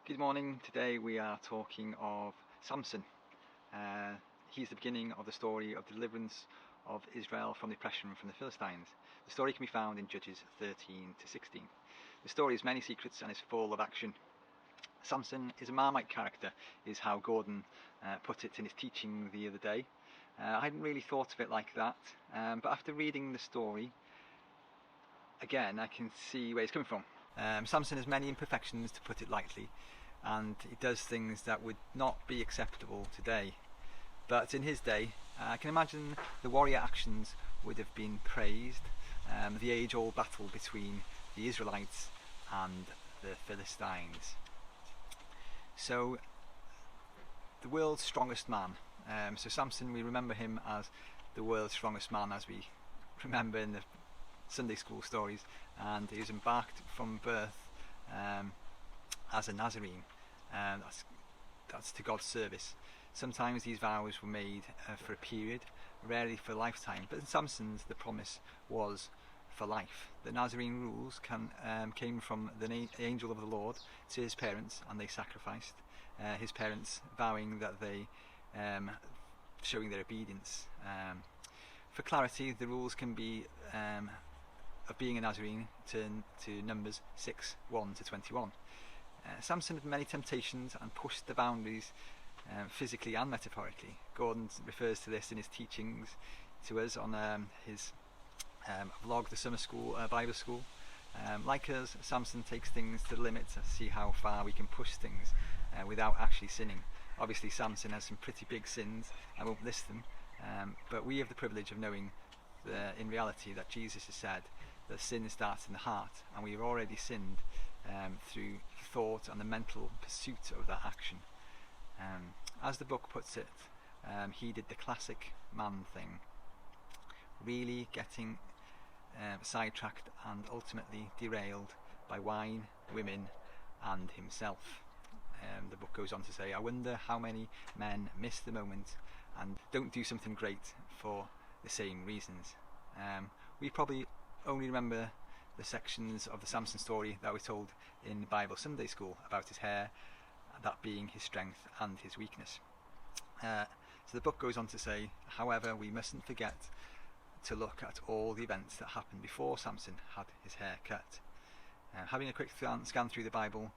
Good morning. Today we are talking of Samson. He's the beginning of the story of deliverance of Israel from the oppression from the Philistines. The story can be found in Judges 13 to 16. The story has many secrets and is full of action. Samson is a Marmite character, is how Gordon put it in his teaching the other day. I hadn't really thought of it like that, but after reading the story again, I can see where he's coming from. Samson has many imperfections, to put it lightly, and he does things that would not be acceptable today. But in his day, I can imagine the warrior actions would have been praised, the age-old battle between the Israelites and the Philistines. So, the world's strongest man. So Samson, we remember him as the world's strongest man, as we remember in the Sunday school stories, and he was embarked from birth as a Nazarene. That's to God's service. Sometimes these vows were made for a period, rarely for a lifetime, but in Samson's the promise was for life. The Nazarene rules came from the angel of the Lord to his parents, and they sacrificed. His parents vowing that they showing their obedience. For clarity, the rules can be of being a Nazarene to Numbers 6:1 to 21. Samson had many temptations and pushed the boundaries physically and metaphorically. Gordon refers to this in his teachings to us on his vlog, the summer school Bible school. Like us, Samson takes things to the limit to see how far we can push things without actually sinning. Obviously Samson has some pretty big sins, I won't list them, but we have the privilege of knowing in reality that Jesus has said that sin starts in the heart, and we have already sinned through the thought and the mental pursuit of that action. As the book puts it, he did the classic man thing, really getting sidetracked and ultimately derailed by wine, women and himself. The book goes on to say, I wonder how many men miss the moment and don't do something great for the same reasons. We probably only remember the sections of the Samson story that were told in Bible Sunday school about his hair, that being his strength and his weakness. So the book goes on to say, however, we mustn't forget to look at all the events that happened before Samson had his hair cut. Having a quick scan through the Bible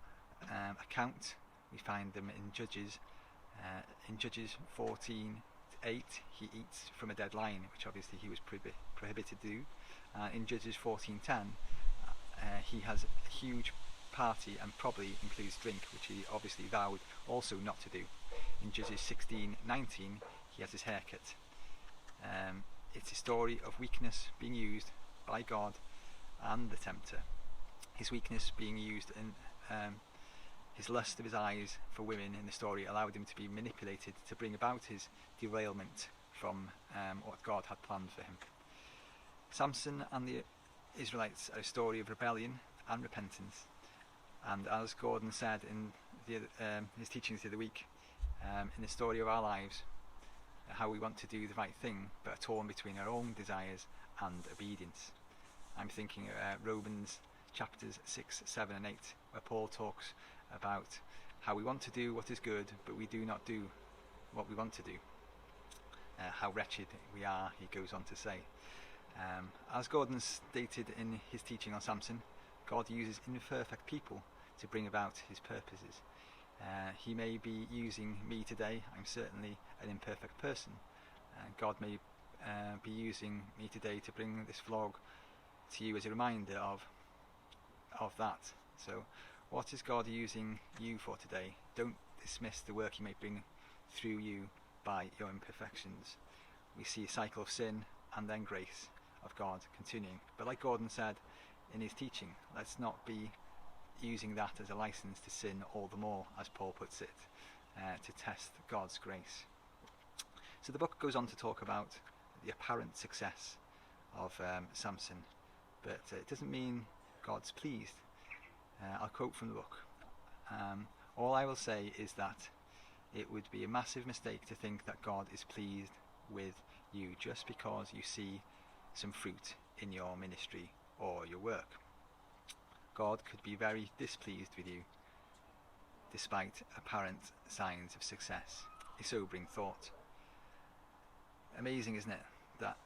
account, we find them in Judges. In Judges 14:8, he eats from a dead lion, which obviously he was prohibited to do. In Judges 14:10, he has a huge party and probably includes drink, which he obviously vowed also not to do. In Judges 16:19, he has his hair cut. It's a story of weakness being used by God and the tempter. His weakness being used in his lust of his eyes for women in the story allowed him to be manipulated to bring about his derailment from what God had planned for him. Samson and the Israelites are a story of rebellion and repentance, and as Gordon said in his teachings the other week, in the story of our lives, how we want to do the right thing but are torn between our own desires and obedience. I'm thinking Romans chapters 6, 7 and 8, where Paul talks about how we want to do what is good but we do not do what we want to do. How wretched we are, he goes on to say. As Gordon stated in his teaching on Samson, God uses imperfect people to bring about his purposes. He may be using me today. I'm certainly an imperfect person. God may be using me today to bring this vlog to you as a reminder of that. So what is God using you for today? Don't dismiss the work he may bring through you by your imperfections. We see a cycle of sin and then grace of God continuing. But like Gordon said in his teaching, let's not be using that as a license to sin all the more, as Paul puts it, to test God's grace. So the book goes on to talk about the apparent success of Samson, but it doesn't mean God's pleased. I'll quote from the book. All I will say is that it would be a massive mistake to think that God is pleased with you just because you see some fruit in your ministry or your work. God could be very displeased with you despite apparent signs of success. A sobering thought. Amazing, isn't it, that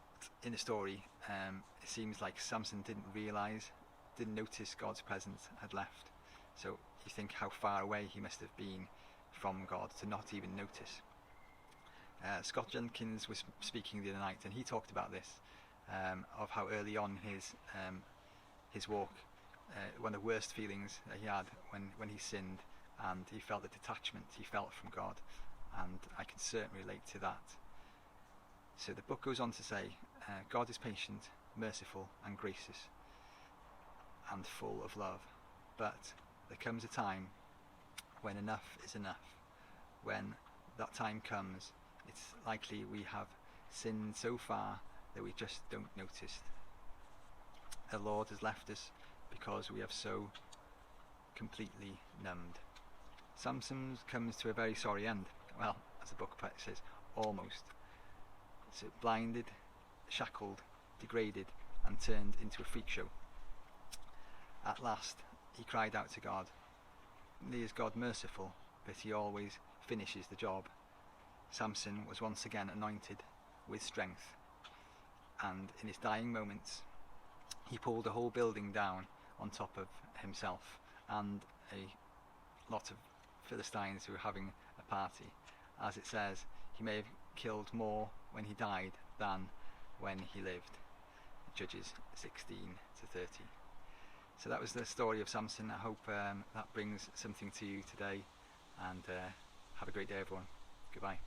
in the story it seems like Samson didn't notice God's presence had left. So you think how far away he must have been from God to not even notice. Scott Jenkins was speaking the other night, and he talked about this, of how early on his walk, one of the worst feelings that he had when he sinned, and he felt the detachment he felt from God, and I can certainly relate to that. So the book goes on to say, God is patient, merciful and gracious, and full of love, but there comes a time when enough is enough. When that time comes, it's likely we have sinned so far that we just don't notice. The Lord has left us because we have so completely numbed. Samson comes to a very sorry end. Well, as the book says, almost. So blinded, shackled, degraded, and turned into a freak show. At last, he cried out to God. Is God merciful, but he always finishes the job. Samson was once again anointed with strength, and in his dying moments, he pulled a whole building down on top of himself and a lot of Philistines who were having a party. As it says, he may have killed more when he died than when he lived. Judges 16 to 30. So that was the story of Samson. I hope that brings something to you today, and have a great day, everyone. Goodbye.